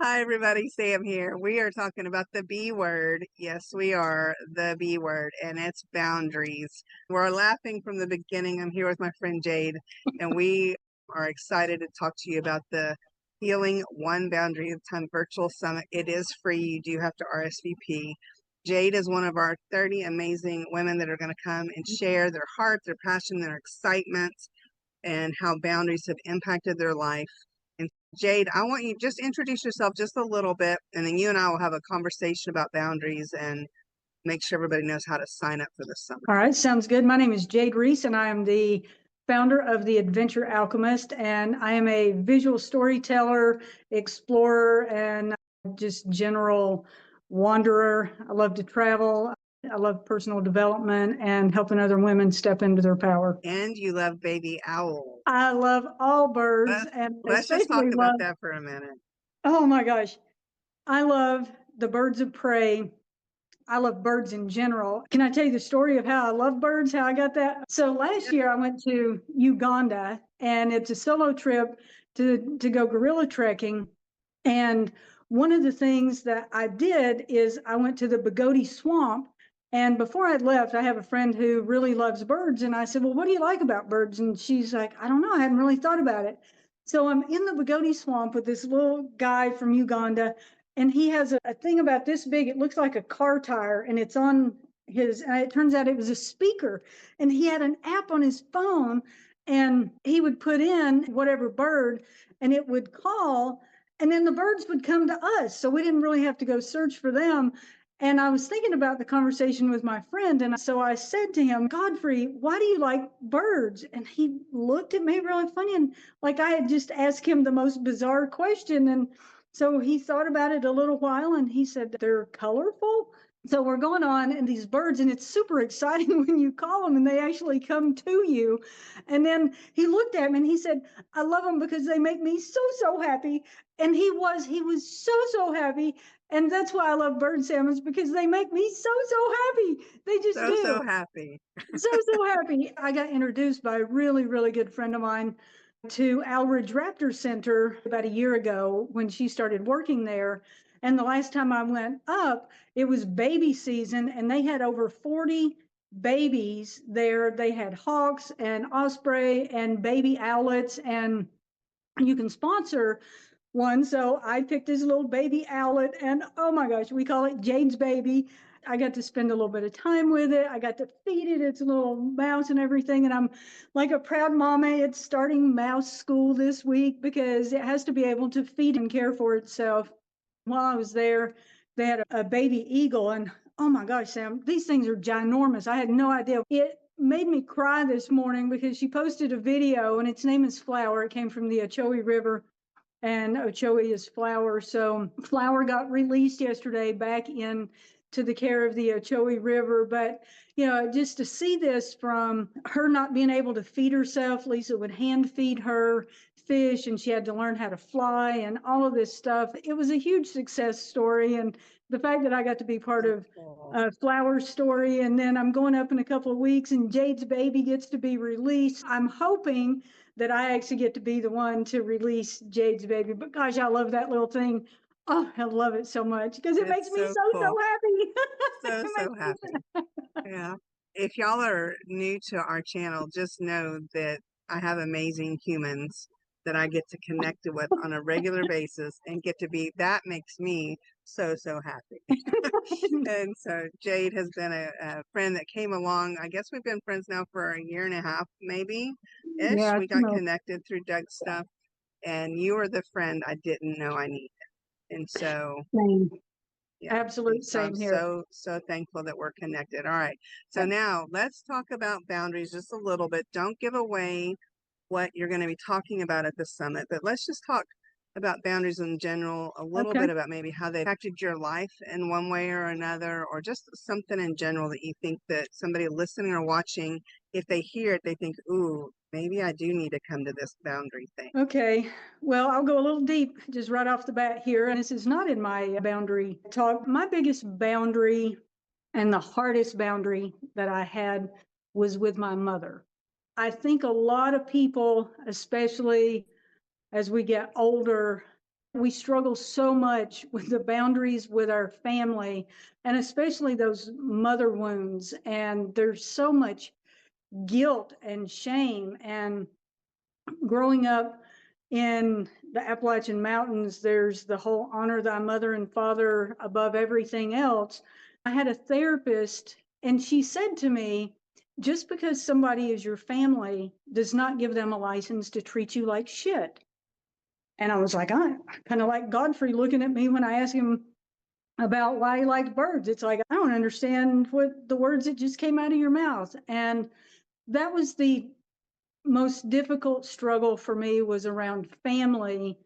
Hi, everybody. Sam here. We are talking about the B word. Yes, we are the B word, and it's boundaries. We're laughing from the beginning. I'm here with my friend Jade, and we are excited to talk to you about the Healing One Boundary at a Time virtual summit. It is free. You do have to RSVP. Jade is one of our 30 amazing women that are going to come and share their heart, their passion, their excitement, and how boundaries have impacted their life. And Jade, I want you just introduce yourself just a little bit, and then you and I will have a conversation about boundaries and make sure everybody knows how to sign up for the summit. All right, sounds good. My name is Jade Reese, and I am the founder of the Adventure Alchemist, and I am a visual storyteller, explorer, and just general wanderer. I love to travel. I love personal development and helping other women step into their power. And you love baby owls. I love all birds, and Let's just talk especially about that for a minute. oh my gosh, I love the birds of prey. I love birds in general. Can I tell you the story of how I love birds, how I got that? So last year I went to Uganda, and it's a solo trip to go gorilla trekking. And one of the things that I did is I went to the Bogoti Swamp. And before I left, I have a friend who really loves birds. And I said, well, what do you like about birds? And she's like, I don't know. I hadn't really thought about it. So I'm in the Bogoti Swamp with this little guy from Uganda, and he has a thing about this big. It looks like a car tire, and it's on his, and it turns out it was a speaker, and he had an app on his phone, and he would put in whatever bird, and it would call, and then the birds would come to us. So we didn't really have to go search for them. And I was thinking about the conversation with my friend. And so I said to him, Godfrey, why do you like birds? And he looked at me really funny. And like I had just asked him the most bizarre question. And so he thought about it a little while, and he said, they're colorful. So we're going on, and these birds, and it's super exciting when you call them and they actually come to you. And then he looked at me and he said, I love them because they make me so happy. And he was so happy. And that's why I love bird sounds, because they make me so happy. They just do. So happy. So happy. I got introduced by a really good friend of mine to Alridge Raptor Center about a year ago when she started working there. And the last time I went up, it was baby season, and they had over 40 babies there. They had hawks and osprey and baby owlets, and you can sponsor one. So I picked this little baby owlet, and oh my gosh, we call it Jade's baby. I got to spend a little bit of time with it. I got to feed it its little mouse and everything. And I'm like a proud mama. It's starting mouse school this week because it has to be able to feed and care for itself. While I was there, they had a baby eagle, and oh my gosh, Sam, these things are ginormous. I had no idea. It made me cry this morning because she posted a video, and its name is Flower. It came from the Ochoe River, and Ochoe is Flower. So Flower got released yesterday back in to the care of the Ochoe River. But, you know, just to see this from her not being able to feed herself, Lisa would hand feed her fish, and she had to learn how to fly and all of this stuff. It was a huge success story. And the fact that I got to be part of Flower's story, and then I'm going up in a couple of weeks and Jade's baby gets to be released. I'm hoping that I actually get to be the one to release Jade's baby. But gosh, I love that little thing. Oh, I love it so much because it makes me so cool. happy. So happy. Yeah. If y'all are new to our channel, just know that I have amazing humans that I get to connect with on a regular basis and get to be, that makes me so happy. And so Jade has been a friend that came along. I guess we've been friends now for a year and a half, maybe ish. Yeah, We got connected through Doug's stuff, and you are the friend I didn't know I needed. And so same. yeah, Absolute so same I'm here. so thankful that we're connected. All right. So now let's talk about boundaries just a little bit. Don't give away what you're going to be talking about at the summit, but let's just talk about boundaries in general, a little Okay. bit about maybe how they impacted your life in one way or another, or just something in general that you think that somebody listening or watching, if they hear it, they think, ooh, maybe I do need to come to this boundary thing. Okay. Well, I'll go a little deep just right off the bat here. And this is not in my boundary talk. My biggest boundary and the hardest boundary that I had was with my mother. I think a lot of people, especially as we get older, We struggle so much with the boundaries with our family, and especially those mother wounds. And there's so much guilt and shame. And growing up in the Appalachian Mountains, there's the whole honor thy mother and father above everything else. I had a therapist, and she said to me, just because somebody is your family does not give them a license to treat you like shit. And I was like, I kind of like Godfrey looking at me when I asked him about why he liked birds. It's like, I don't understand what the words that just came out of your mouth. And that was the most difficult struggle for me, was around family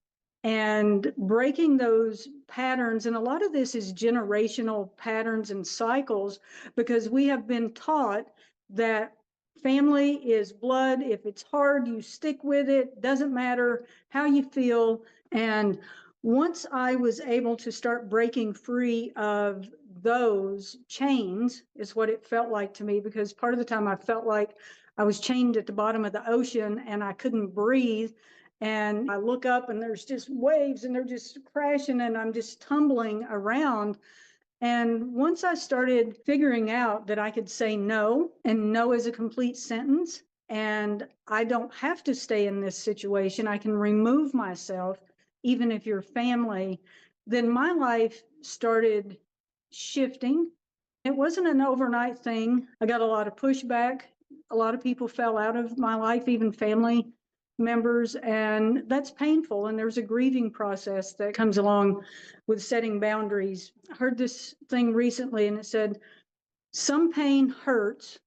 and breaking those patterns. And a lot of this is generational patterns and cycles, because we have been taught that family is blood. If it's hard, you stick with it. Doesn't matter how you feel. And once I was able to start breaking free of those chains, is what it felt like to me, because part of the time I felt like I was chained at the bottom of the ocean and I couldn't breathe. And I look up and there's just waves and they're just crashing and I'm just tumbling around. And once I started figuring out that I could say no, and no is a complete sentence, and I don't have to stay in this situation, I can remove myself, even if you're family, then my life started shifting. It wasn't an overnight thing. I got a lot of pushback. A lot of people fell out of my life, even family members, and that's painful. And there's a grieving process that comes along with setting boundaries. I heard this thing recently and it said, some pain hurts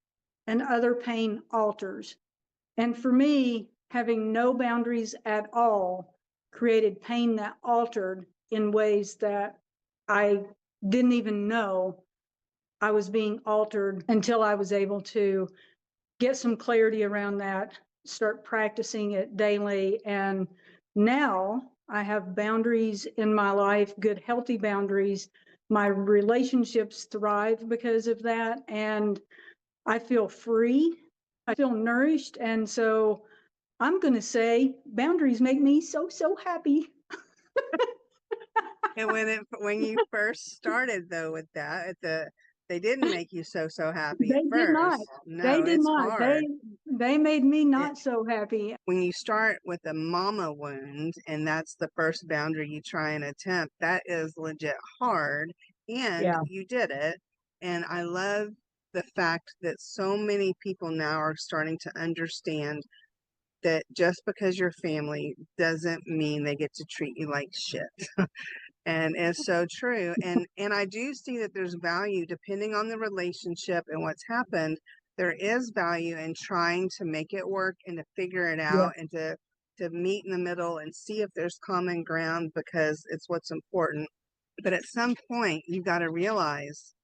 and other pain alters. And for me, having no boundaries at all created pain that altered in ways that I didn't even know I was being altered, until I was able to get some clarity around that, start practicing it daily. And now I have boundaries in my life, good, healthy boundaries. My relationships thrive because of that. And I feel free. I feel nourished. And so I'm going to say boundaries make me so, so happy. And when you first started though with that, they didn't make you so happy at They did not. first. They No, did it's not. hard. They made me It, not so happy. when you start with a mama wound and that's the first boundary you try and attempt, that is legit hard. And Yeah. you did it. And I love the fact that so many people now are starting to understand that just because you're family doesn't mean they get to treat you like shit. And it's so true. And I do see that there's value depending on the relationship and what's happened. There is value in trying to make it work and to figure it Yeah. out and to meet in the middle and see if there's common ground, because it's what's important. But at some point you've got to realize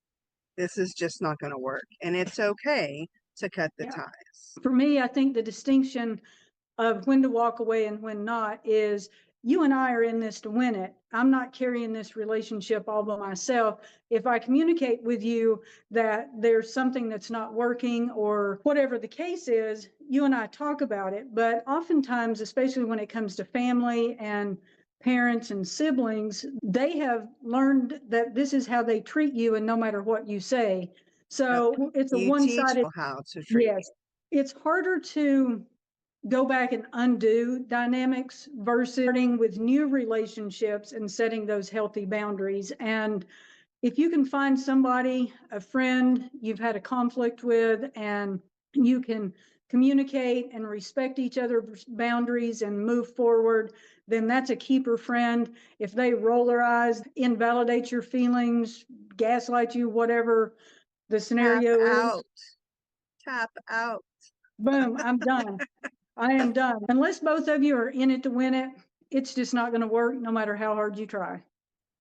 this is just not going to work, and it's okay to cut the Yeah. ties. For me, I think the distinction of when to walk away and when not is, you and I are in this to win it. I'm not carrying this relationship all by myself. If I communicate with you that there's something that's not working or whatever the case is, you and I talk about it. But oftentimes, especially when it comes to family and parents and siblings, they have learned that this is how they treat you, and no matter what you say. So it's a You teach one-sided. people how to treat Yes, it's harder to go back and undo dynamics versus starting with new relationships and setting those healthy boundaries. And if you can find somebody, a friend you've had a conflict with, and you can communicate and respect each other's boundaries and move forward, then that's a keeper friend. If they roll their eyes, invalidate your feelings, gaslight you, whatever the you. Tap scenario is, out. Tap out. boom, I'm done. I am done. Unless both of you are in it to win it, it's just not going to work no matter how hard you try.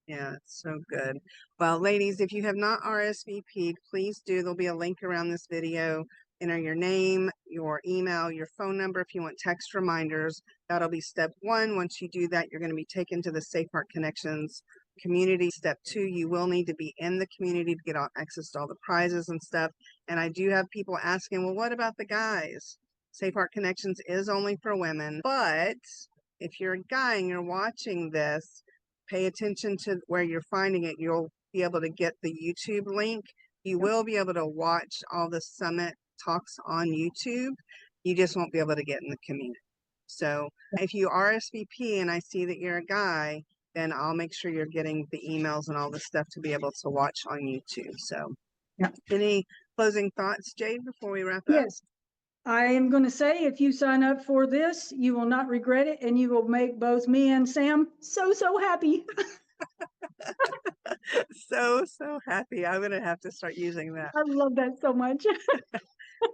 Yeah, it's so good. Well, ladies, if you have not RSVP'd, please do. There'll be a link around this video. Enter your name, your email, your phone number if you want text reminders. That'll be step one. Once you do that, you're going to be taken to the Safe Heart Connections community. Step two, you will need to be in the community to get access to all the prizes and stuff. And I do have people asking, well, what about the guys? Safe Heart Connections is only for women, but if you're a guy and you're watching this, pay attention to where you're finding it. You'll be able to get the YouTube link. You will be able to watch all the summit talks on YouTube. You just won't be able to get in the community. So if you RSVP and I see that you're a guy, then I'll make sure you're getting the emails and all the stuff to be able to watch on YouTube. So any closing thoughts, Jade, before we wrap up? Yes. I am going to say, if you sign up for this, you will not regret it, and you will make both me and Sam so, so happy. So happy. I'm going to have to start using that. I love that so much.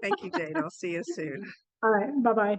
Thank you, Jade. I'll see you soon. All right. Bye-bye.